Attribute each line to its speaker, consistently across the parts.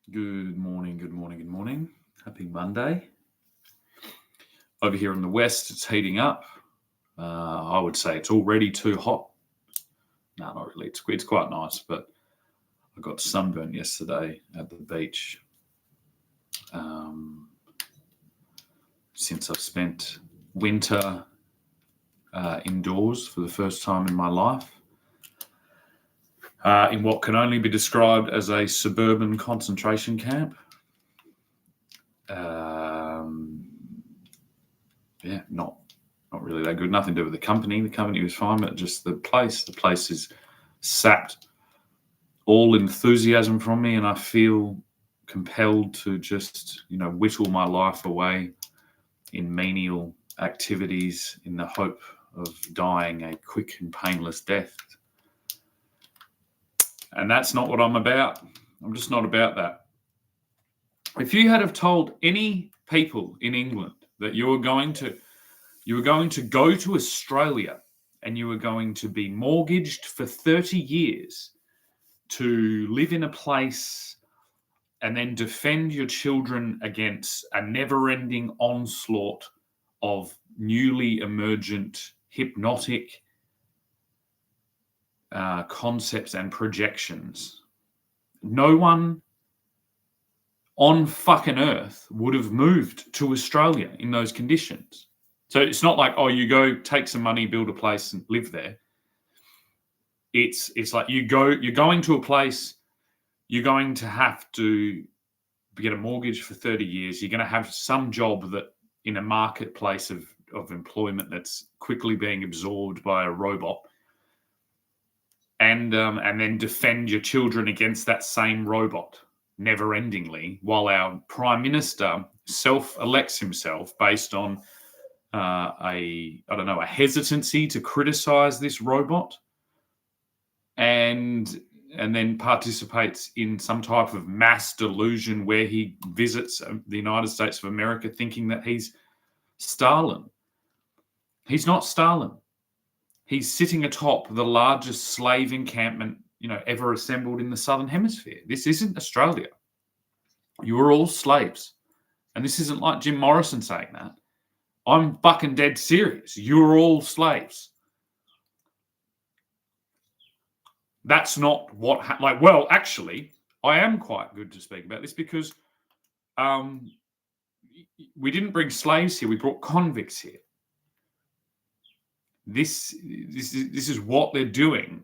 Speaker 1: Good morning, good morning, good morning. Happy Monday. Over here in the west, it's heating up. I would say it's already too hot. No, not really. It's quite nice, but I got sunburned yesterday at the beach. Um, since I've spent winter indoors for the first time in my life, in what can only be described as a suburban concentration camp. Yeah, not really that good. Nothing to do with the company. The company was fine, but just the place. The place is sapped all enthusiasm from me, and I feel compelled to just, whittle my life away in menial activities in the hope of dying a quick and painless death. And that's not what I'm about. I'm just not about that. If you had have told any people in England that you were going to go to Australia and you were going to be mortgaged for 30 years to live in a place and then defend your children against a never-ending onslaught of newly emergent hypnotic concepts and projections, no one on fucking earth would have moved to Australia in those conditions. So it's not like, you go take some money, build a place and live there. It's like you're going to a place, you're going to have to get a mortgage for 30 years. You're going to have some job that in a marketplace of employment that's quickly being absorbed by a robot, and then defend your children against that same robot never-endingly, while our Prime Minister self-elects himself based on a hesitancy to criticize this robot, and then participates in some type of mass delusion where he visits the United States of America thinking that he's Stalin. He's not Stalin. He's sitting atop the largest slave encampment, ever assembled in the Southern Hemisphere. This isn't Australia. You are all slaves. And this isn't like Jim Morrison saying that. I'm fucking dead serious. You're all slaves. That's not what... actually, I am quite good to speak about this because we didn't bring slaves here. We brought convicts here. This is what they're doing,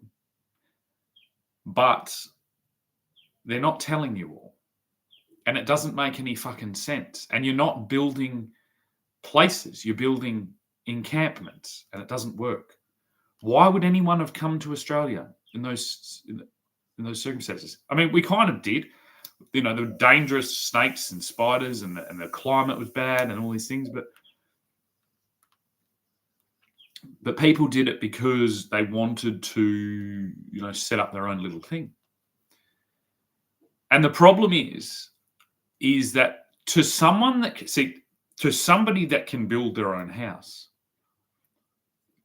Speaker 1: but they're not telling you all. And it doesn't make any fucking sense. And you're not building places. You're building encampments, and it doesn't work. Why would anyone have come to Australia in those circumstances? I mean, we kind of did. There were dangerous snakes and spiders, and the climate was bad, and all these things. But people did it because they wanted to, set up their own little thing. And the problem is that to somebody that can build their own house,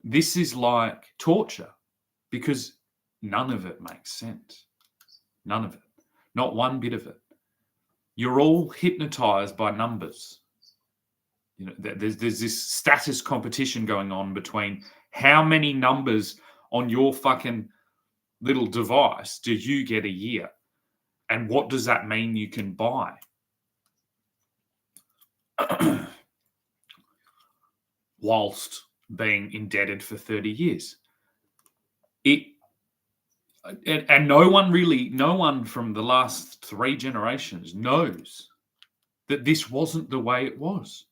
Speaker 1: this is like torture, because none of it makes sense. None of it. Not one bit of it. You're all hypnotized by numbers. There's this status competition going on between how many numbers on your fucking little device do you get a year, and what does that mean you can buy? Whilst being indebted for 30 years. And no one from the last 3 generations knows that this wasn't the way it was.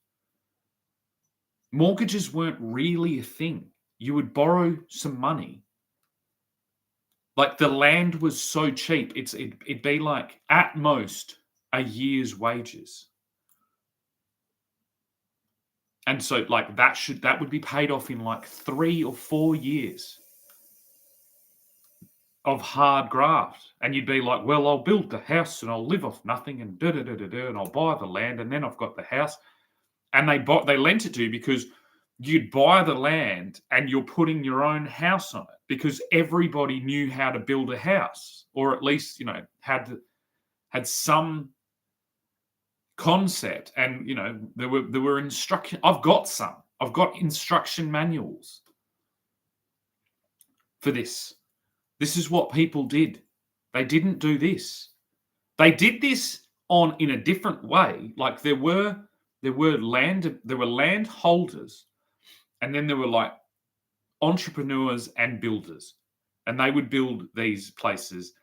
Speaker 1: Mortgages weren't really a thing. You would borrow some money. Like, the land was so cheap, it'd be like at most a year's wages. And so that would be paid off in like 3 or 4 years of hard graft. And you'd be like, well, I'll build the house and I'll live off nothing and and I'll buy the land and then I've got the house. And they lent it to you because you'd buy the land and you're putting your own house on it, because everybody knew how to build a house, or at least, had had some concept, and there were instruction. I've got instruction manuals for this. This is what people did. They didn't do this. They did this in a different way. Like there were land holders, and then there were like entrepreneurs and builders, and they would build these places.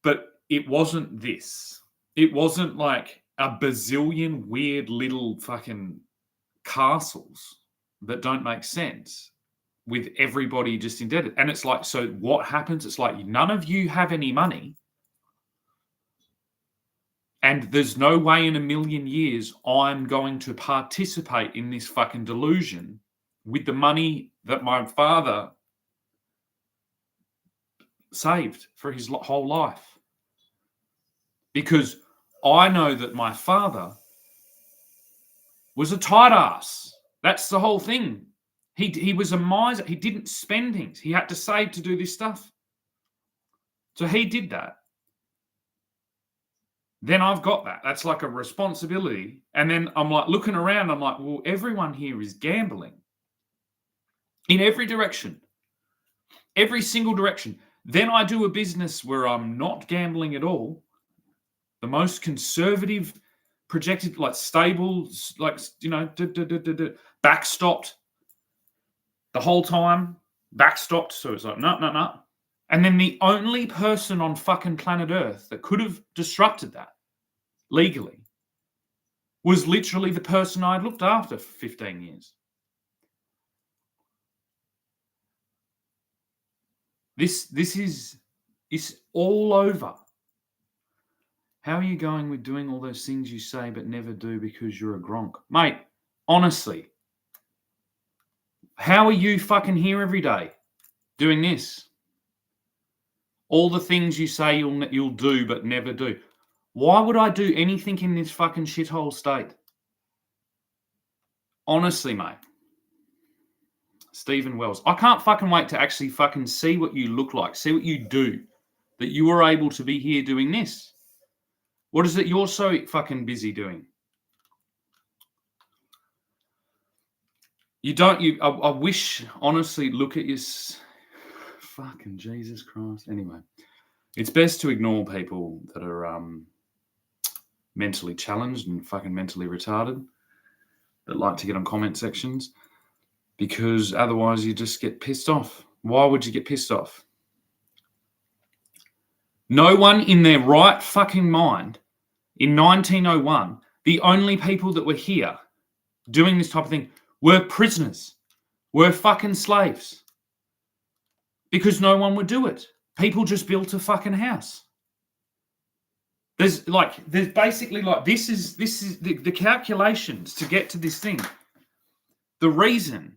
Speaker 1: But it wasn't this. It wasn't like a bazillion weird little fucking castles that don't make sense with everybody just indebted. And it's like, so what happens? It's like none of you have any money. And there's no way in a million years I'm going to participate in this fucking delusion with the money that my father saved for his whole life. Because I know that my father was a tight ass. That's the whole thing. He was a miser. He didn't spend things. He had to save to do this stuff. So he did that. Then I've got that. That's like a responsibility. And then I'm like looking around. I'm like, well, everyone here is gambling in every direction, every single direction. Then I do a business where I'm not gambling at all. The most conservative, projected, like stable, like, backstopped the whole time. Backstopped. So it's like, no. And then the only person on fucking planet Earth that could have disrupted that legally was literally the person I'd looked after for 15 years. This is all over. How are you going with doing all those things you say but never do because you're a gronk? Mate, honestly, how are you fucking here every day doing this? All the things you say you'll do but never do. Why would I do anything in this fucking shithole state? Honestly, mate. Stephen Wells. I can't fucking wait to actually fucking see what you look like, see what you do, that you were able to be here doing this. What is it you're so fucking busy doing? I wish, honestly, look at your... Fucking Jesus Christ. Anyway, it's best to ignore people that are mentally challenged and fucking mentally retarded that like to get on comment sections, because otherwise you just get pissed off. Why would you get pissed off? No one in their right fucking mind in 1901, the only people that were here doing this type of thing were prisoners, were fucking slaves. Because no one would do it. People just built a fucking house. There's basically like, this is the calculations to get to this thing. The reason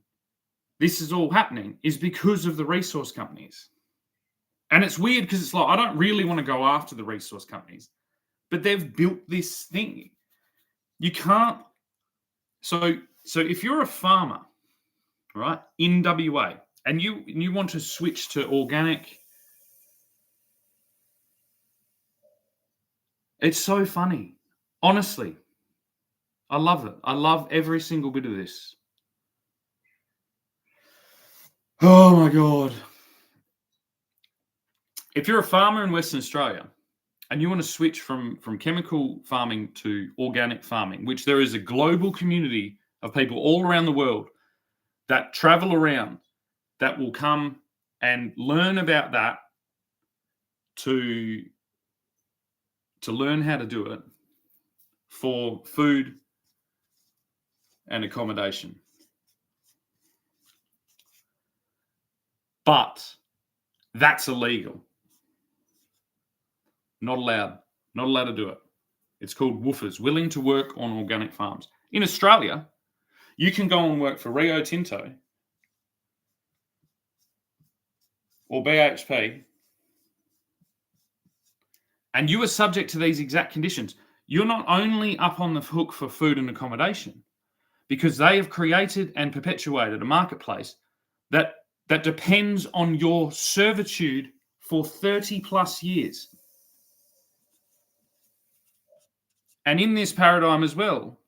Speaker 1: this is all happening is because of the resource companies. And it's weird because it's like, I don't really want to go after the resource companies, but they've built this thing. You can't. So if you're a farmer, right, in WA, and you want to switch to organic, it's so funny. Honestly, I love it. I love every single bit of this. Oh my God. If you're a farmer in Western Australia and you want to switch from chemical farming to organic farming, which there is a global community of people all around the world that travel around, that will come and learn about that to learn how to do it for food and accommodation. But that's illegal. Not allowed. Not allowed to do it. It's called woofers, willing to work on organic farms. In Australia, you can go and work for Rio Tinto or BHP, and you are subject to these exact conditions. You're not only up on the hook for food and accommodation, because they have created and perpetuated a marketplace that depends on your servitude for 30 plus years. And in this paradigm as well,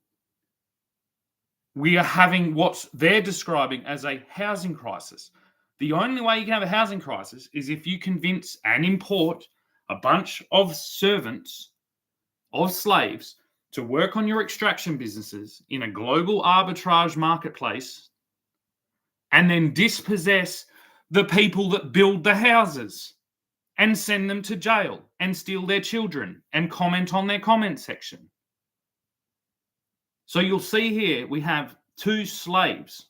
Speaker 1: we are having what they're describing as a housing crisis. The only way you can have a housing crisis is if you convince and import a bunch of servants, of slaves, to work on your extraction businesses in a global arbitrage marketplace and then dispossess the people that build the houses and send them to jail and steal their children and comment on their comment section. So you'll see here we have two slaves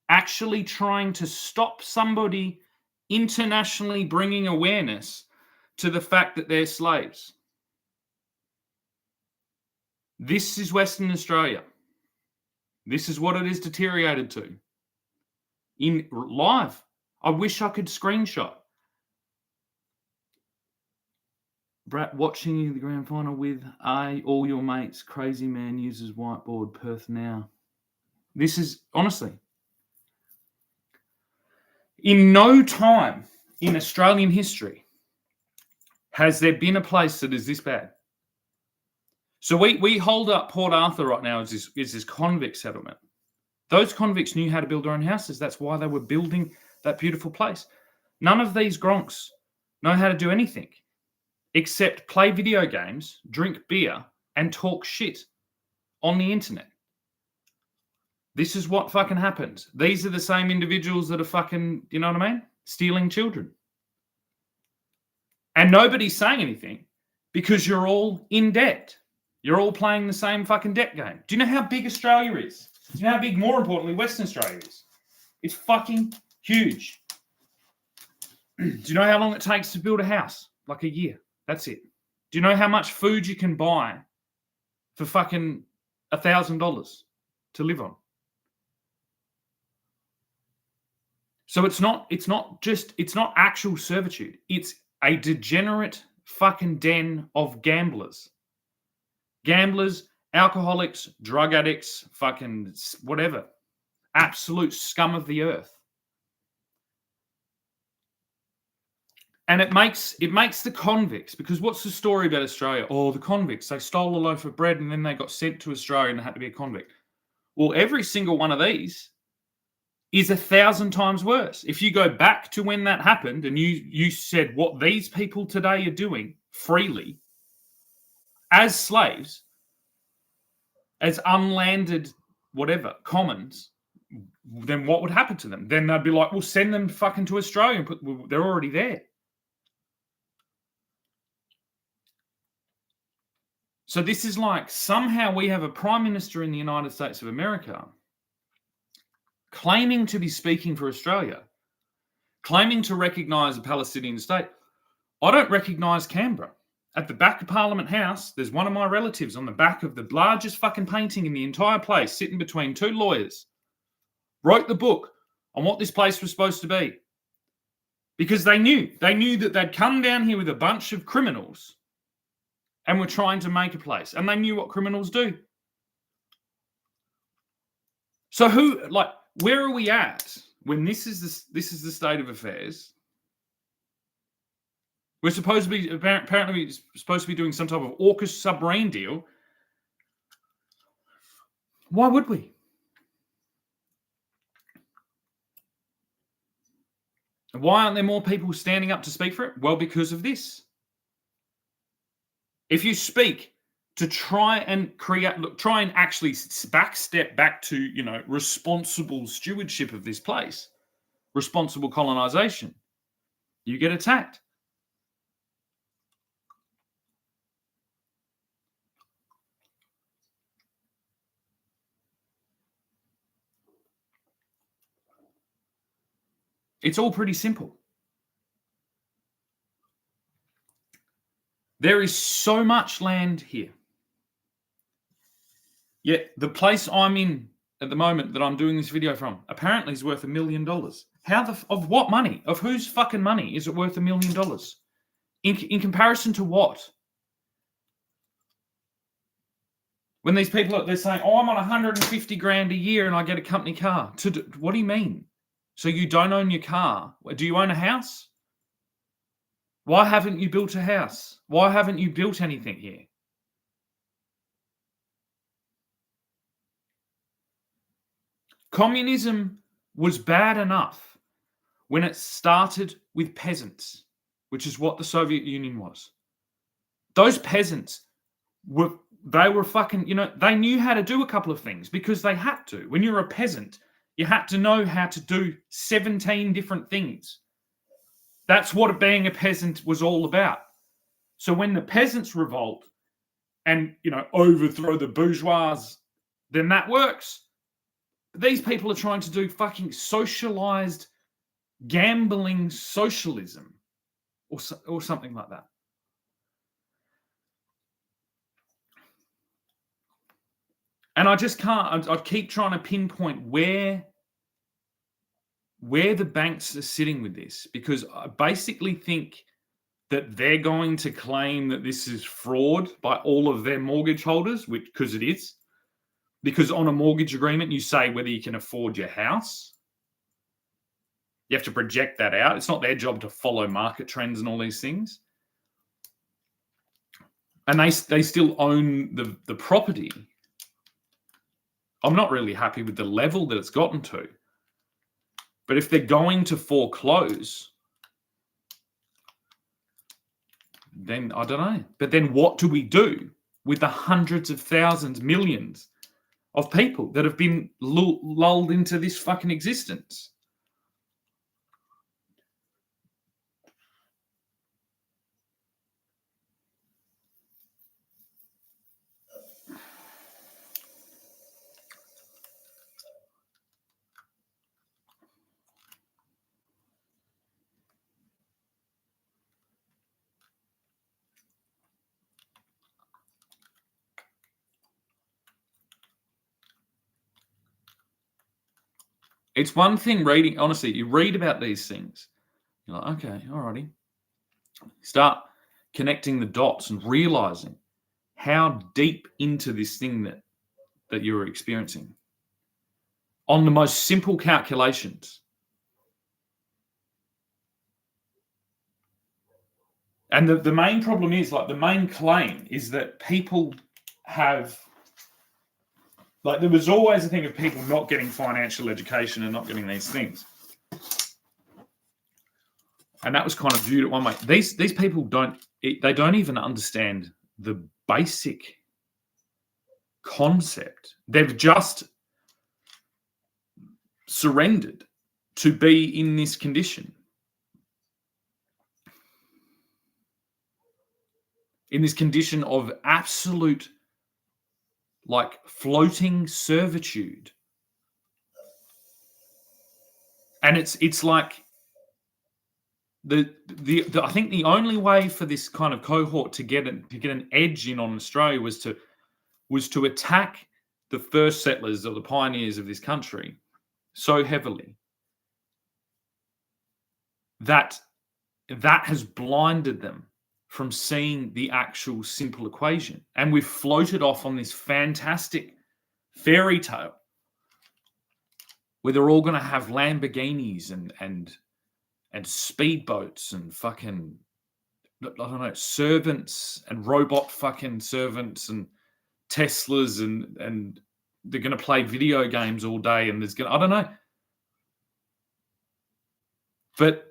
Speaker 1: actually trying to stop somebody internationally bringing awareness to the fact that they're slaves. This is Western Australia. This is what it is deteriorated to. In live, I wish I could screenshot. Brat watching you the grand final with all your mates. Crazy man uses whiteboard. Perth now. This is honestly, in no time in Australian history has there been a place that is this bad. So we hold up Port Arthur right now as this convict settlement. Those convicts knew how to build their own houses. That's why they were building that beautiful place. None of these gronks know how to do anything except play video games, drink beer, and talk shit on the internet. This is what fucking happens. These are the same individuals that are fucking, you know what I mean? Stealing children. And nobody's saying anything because you're all in debt. You're all playing the same fucking debt game. Do you know how big Australia is? Do you know how big, more importantly, Western Australia is? It's fucking huge. Do you know how long it takes to build a house? Like a year. That's it. Do you know how much food you can buy for fucking $1,000 to live on? So it's not actual servitude. It's a degenerate fucking den of gamblers. Gamblers, alcoholics, drug addicts, fucking whatever. Absolute scum of the earth. And it makes the convicts, because what's the story about Australia? Oh, the convicts, they stole a loaf of bread and then they got sent to Australia and they had to be a convict. Well, every single one of these is 1,000 times worse. If you go back to when that happened and you said what these people today are doing freely as slaves, as unlanded whatever, commons, then what would happen to them? Then they'd be like, well, send them fucking to Australia. They're already there. So this is like somehow we have a prime minister in the United States of America claiming to be speaking for Australia, claiming to recognise a Palestinian state. I don't recognise Canberra. At the back of Parliament House, there's one of my relatives on the back of the largest fucking painting in the entire place, sitting between two lawyers, wrote the book on what this place was supposed to be. Because they knew that they'd come down here with a bunch of criminals and were trying to make a place. And they knew what criminals do. So where are we at when this is the state of affairs? We're supposed to be, apparently we're supposed to be doing some type of AUKUS submarine deal. Why would we? Why aren't there more people standing up to speak for it? Well, because of this. If you speak to try and actually step back to, responsible stewardship of this place, responsible colonization, you get attacked. It's all pretty simple. There is so much land here. Yet the place I'm in at the moment that I'm doing this video from apparently is worth $1 million. Of what money? Of whose fucking money is it worth $1 million? In comparison to what? When these people, they're saying, oh, I'm on 150 grand a year and I get a company car. What do you mean? So you don't own your car? Do you own a house? Why haven't you built a house? Why haven't you built anything here? Communism was bad enough when it started with peasants, which is what the Soviet Union was. Those peasants were fucking, they knew how to do a couple of things because they had to. When you're a peasant, you had to know how to do 17 different things. That's what being a peasant was all about. So when the peasants revolt and, overthrow the bourgeois, then that works. But these people are trying to do fucking socialized gambling socialism or something like that. And I just can't, I keep trying to pinpoint where the banks are sitting with this, because I basically think that they're going to claim that this is fraud by all of their mortgage holders, because it is. Because on a mortgage agreement, you say whether you can afford your house. You have to project that out. It's not their job to follow market trends and all these things. And they still own the property. I'm not really happy with the level that it's gotten to. But if they're going to foreclose, then I don't know. But then what do we do with the hundreds of thousands, millions of people that have been lulled into this fucking existence? It's one thing reading, honestly, you read about these things. You're like, okay, alrighty. Start connecting the dots and realizing how deep into this thing that you're experiencing on the most simple calculations. And the main problem is, the main claim is that people have, there was always a thing of people not getting financial education and not getting these things. And that was kind of viewed at one way. These people don't even understand the basic concept. They've just surrendered to be in this condition. In this condition of absolute, floating servitude. And it's like I think the only way for this kind of cohort to get an edge in on Australia was to attack the first settlers or the pioneers of this country so heavily that has blinded them from seeing the actual simple equation. And we've floated off on this fantastic fairy tale where they're all going to have Lamborghinis and speedboats and fucking, I don't know, servants and robot fucking servants and Teslas and they're going to play video games all day and I don't know. But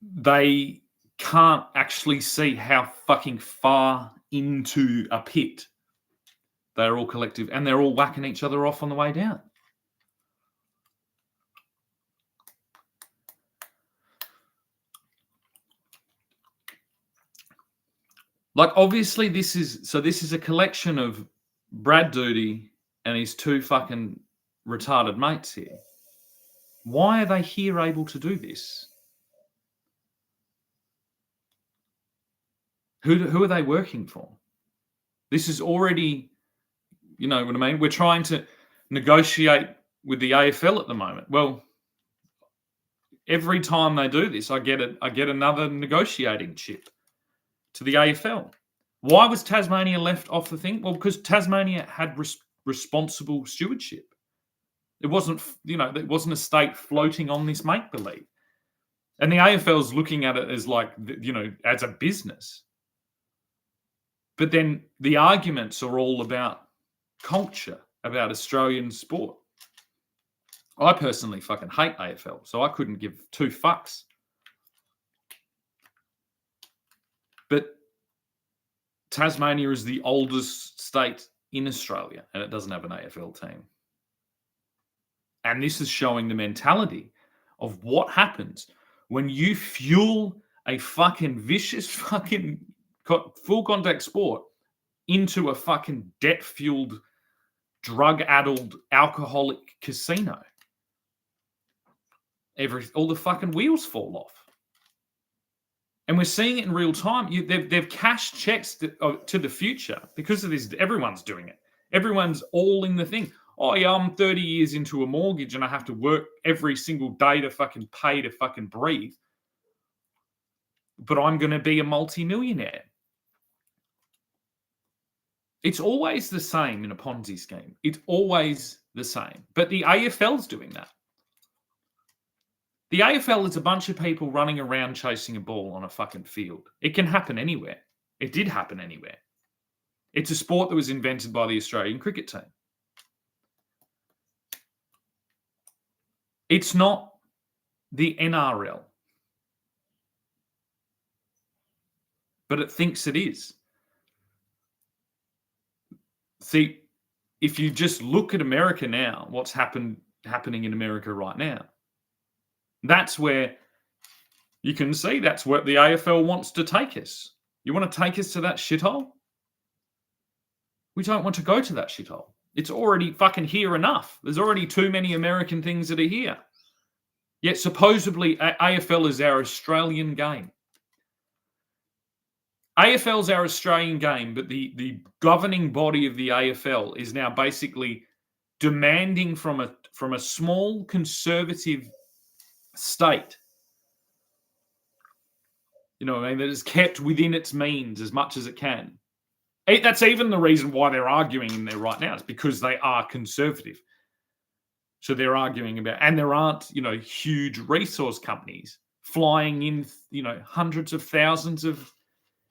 Speaker 1: they can't actually see how fucking far into a pit they're all collective, and they're all whacking each other off on the way down. Obviously this is a collection of Brad Doody and his two fucking retarded mates here. Why are they here able to do this? Who are they working for? This is already, you know what I mean? We're trying to negotiate with the AFL at the moment. Well, every time they do this, I get another negotiating chip to the AFL. Why was Tasmania left off the thing? Well, because Tasmania had responsible stewardship. It wasn't, it wasn't a state floating on this make-believe. And the AFL's looking at it as as a business. But then the arguments are all about culture about Australian sport. I personally fucking hate AFL, so I couldn't give two fucks. But Tasmania is the oldest state in Australia, and it doesn't have an AFL team. And this is showing the mentality of what happens when you fuel a fucking vicious fucking full contact sport into a fucking debt-fueled, drug-addled, alcoholic casino. All the fucking wheels fall off. And we're seeing it in real time. They've cashed checks to the future because of this. Everyone's doing it. Everyone's all in the thing. Oh, yeah, I'm 30 years into a mortgage and I have to work every single day to fucking pay to fucking breathe. But I'm going to be a multi-millionaire. It's always the same in a Ponzi scheme. It's always the same. But the AFL's doing that. The AFL is a bunch of people running around chasing a ball on a fucking field. It can happen anywhere. It did happen anywhere. It's a sport that was invented by the Australian cricket team. It's not the NRL. But it thinks it is. See, if you just look at America now, what's happening in America right now, that's where you can see that's where the AFL wants to take us. You want to take us to that shithole? We don't want to go to that shithole. It's already fucking here enough. There's already too many American things that are here. Yet supposedly AFL is our Australian game. AFL's our Australian game, but the governing body of the AFL is now basically demanding from a small conservative state, you know what I mean, that is kept within its means as much as it can. That's even the reason why they're arguing in there right now. It's because they are conservative. So they're arguing about, and there aren't, huge resource companies flying in, hundreds of thousands of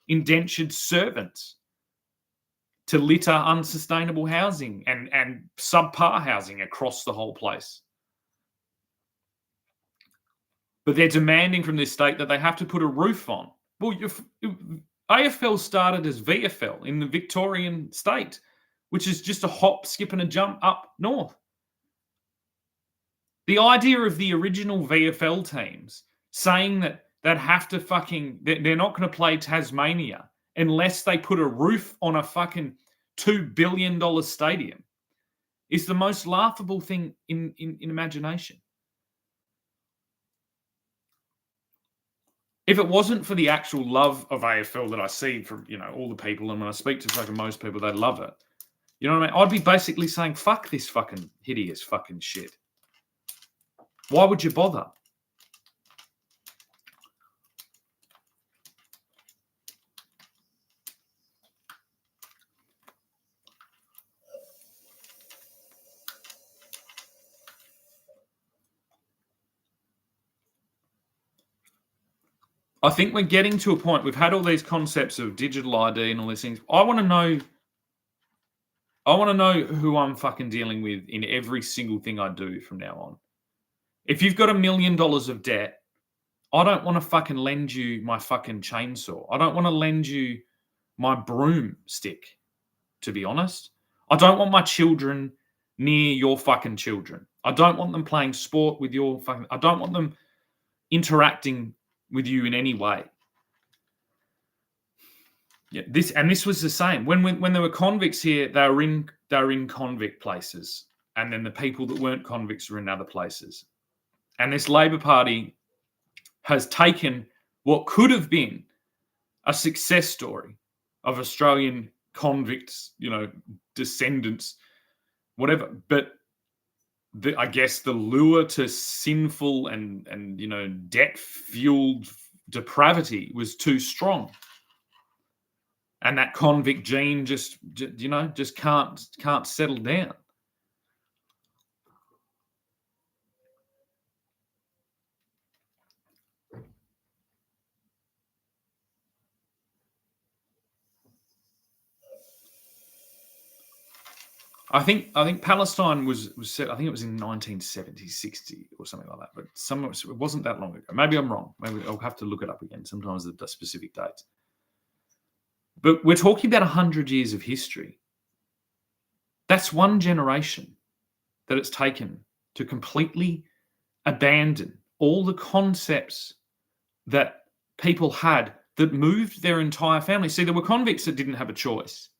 Speaker 1: indentured servants to litter unsustainable housing and subpar housing across the whole place. But they're demanding from this state that they have to put a roof on. Well, AFL started as VFL in the Victorian state, which is just a hop, skip, and a jump up north. The idea of the original VFL teams saying that they'd have to they're not going to play Tasmania unless they put a roof on a fucking $2 billion stadium is the most laughable thing in imagination. If it wasn't for the actual love of AFL that I see from, all the people, and when I speak to fucking most people, they love it. You know what I mean? I'd be basically saying, fuck this fucking hideous fucking shit. Why would you bother? I think we're getting to a point, we've had all these concepts of digital ID and all these things. I want to know who I'm fucking dealing with in every single thing I do from now on. If you've got $1 million of debt, I don't want to fucking lend you my fucking chainsaw. I don't want to lend you my broomstick, to be honest. I don't want my children near your fucking children. I don't want them playing sport with your fucking... I don't want them interacting with you in any way. Yeah, this was the same. When there were convicts here, they were in convict places. And then the people that weren't convicts were in other places. And this Labor Party has taken what could have been a success story of Australian convicts, descendants, whatever. But I guess the lure to sinful and debt-fueled depravity was too strong. And that convict gene just can't settle down. I think Palestine was set. I think it was in 1970, 60 or something like that. But it wasn't that long ago. Maybe I'm wrong. Maybe I'll have to look it up again. Sometimes the specific dates. But we're talking about 100 years of history. That's one generation that it's taken to completely abandon all the concepts that people had that moved their entire family. See, there were convicts that didn't have a choice,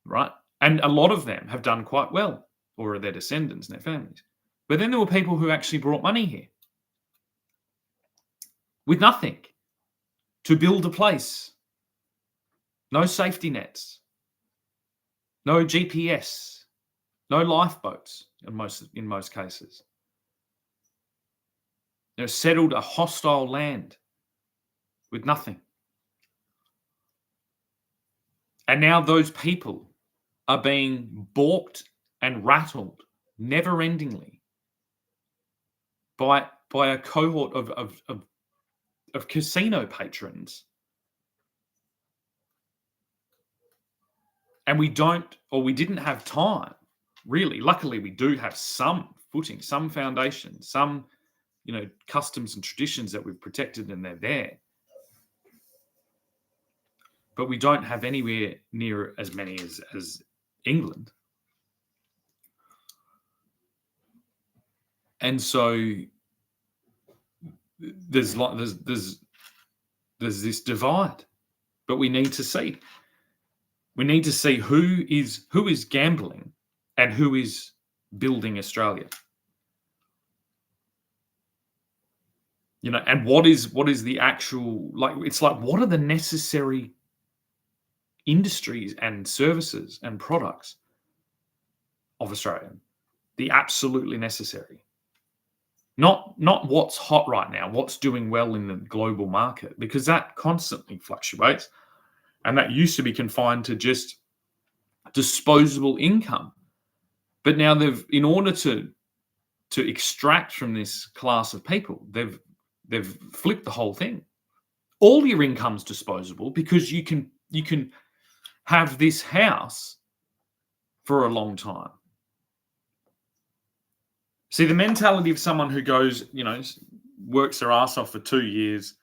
Speaker 1: right? And a lot of them have done quite well, or are their descendants and their families. But then there were people who actually brought money here with nothing to build a place. No safety nets, no GPS, no lifeboats in most cases. They settled a hostile land with nothing. And now those people are being balked and rattled never-endingly by a cohort of casino patrons. And we didn't have time, really. Luckily, we do have some footing, some foundation, some, customs and traditions that we've protected, and they're there. But we don't have anywhere near as many as England. And so there's this divide, but we need to see. We need to see who is gambling and who is building Australia. And what is the actual, it's like, what are the necessary industries and services and products of Australia? The absolutely necessary. Not what's hot right now, what's doing well in the global market, because that constantly fluctuates. And that used to be confined to just disposable income. But now in order to extract from this class of people, they've flipped the whole thing. All your income's disposable because you can have this house for a long time. See, the mentality of someone who goes, works their ass off for 2 years,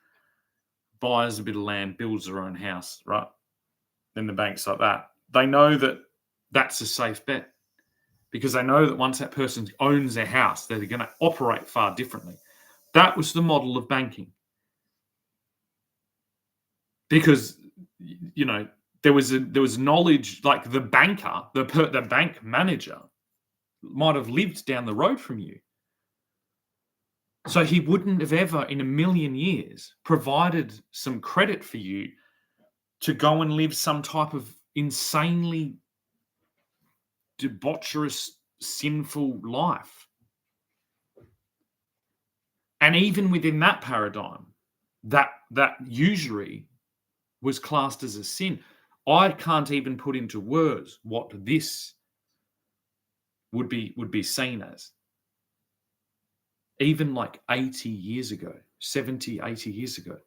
Speaker 1: buys a bit of land, builds their own house, right? Then the bank's like that. They know that that's a safe bet because they know that once that person owns their house, they're going to operate far differently. That was the model of banking. Because, there was knowledge, like the banker, the bank manager might have lived down the road from you. So he wouldn't have ever in a million years provided some credit for you to go and live some type of insanely debaucherous, sinful life. And even within that paradigm, that usury was classed as a sin. I can't even put into words what this would be seen as. Even like 80 years ago, 70, 80 years ago.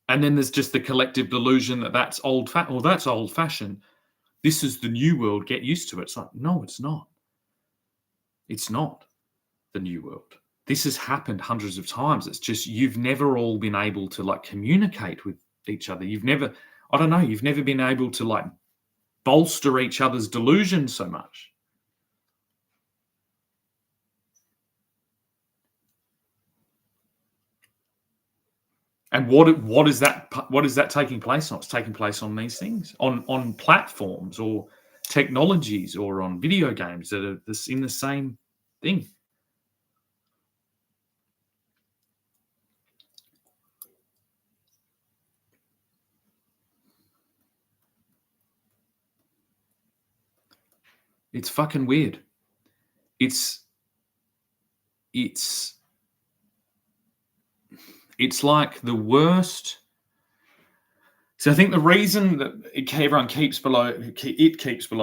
Speaker 1: And then there's just the collective delusion that that's old-fashioned. This is the new world. Get used to it. It's like, no, it's not. It's not the new world. This has happened hundreds of times. It's just you've never all been able to communicate with each other. You've never been able to bolster each other's delusions so much. And what is that taking place on? It's taking place on these things, on platforms or technologies or on video games that are in the same thing. It's fucking weird. It's like the worst. So I think the reason that everyone keeps below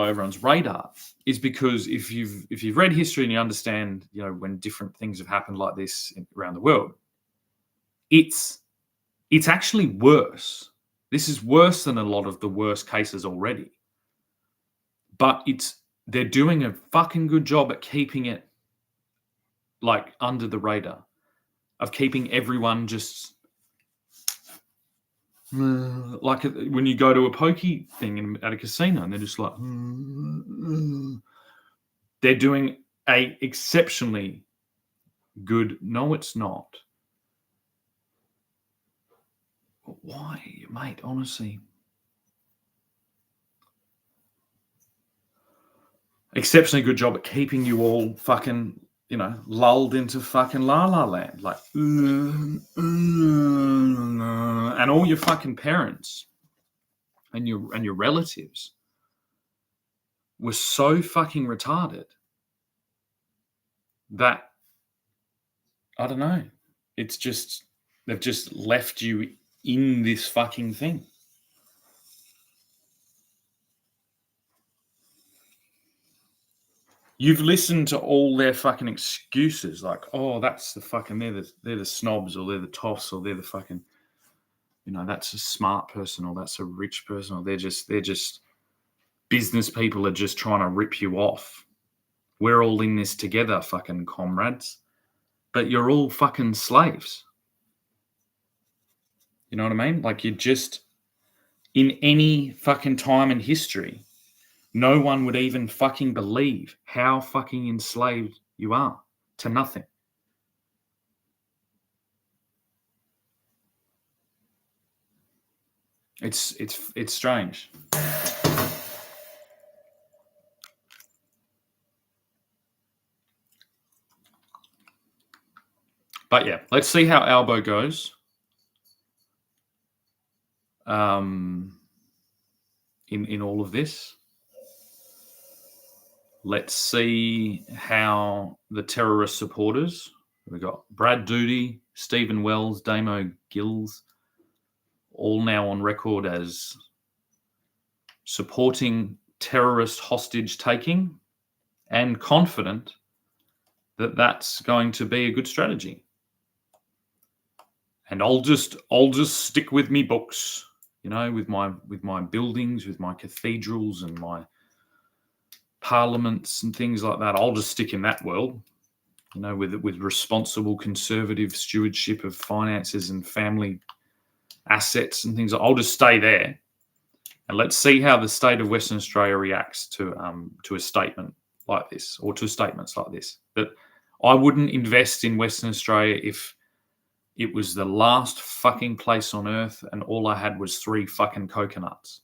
Speaker 1: everyone's radar is because if you've read history and you understand, when different things have happened like this around the world, it's actually worse. This is worse than a lot of the worst cases already. But they're doing a fucking good job at keeping it like under the radar, of keeping everyone just like when you go to a pokey thing at a casino and they're just like, they're doing a exceptionally good. No, it's not. Why, mate? Honestly, exceptionally good job at keeping you all fucking, lulled into fucking la la land, like, and all your fucking parents and your relatives were so fucking retarded that, I don't know, it's just, they've just left you in this fucking thing. You've listened to all their fucking excuses, like, oh, that's the fucking, they're the snobs, or they're the toffs, or they're the fucking, that's a smart person, or that's a rich person, or they're just business people are just trying to rip you off. We're all in this together, fucking comrades. But you're all fucking slaves. You know what I mean? Like, you're just, in any fucking time in history, no one would even fucking believe how fucking enslaved you are to nothing. It's strange. But yeah, let's see how Albo goes. In all of this. Let's see how the terrorist supporters, we've got Brad Doody, Stephen Wells, Damo Gills, all now on record as supporting terrorist hostage taking and confident that that's going to be a good strategy. And I'll just stick with me books, with my buildings, with my cathedrals and my parliaments and things like that. I'll just stick in that world, with responsible conservative stewardship of finances and family assets and things. I'll just stay there, and let's see how the state of Western Australia reacts to a statement like this, or to statements like this. That I wouldn't invest in Western Australia if it was the last fucking place on earth and all I had was 3 fucking coconuts.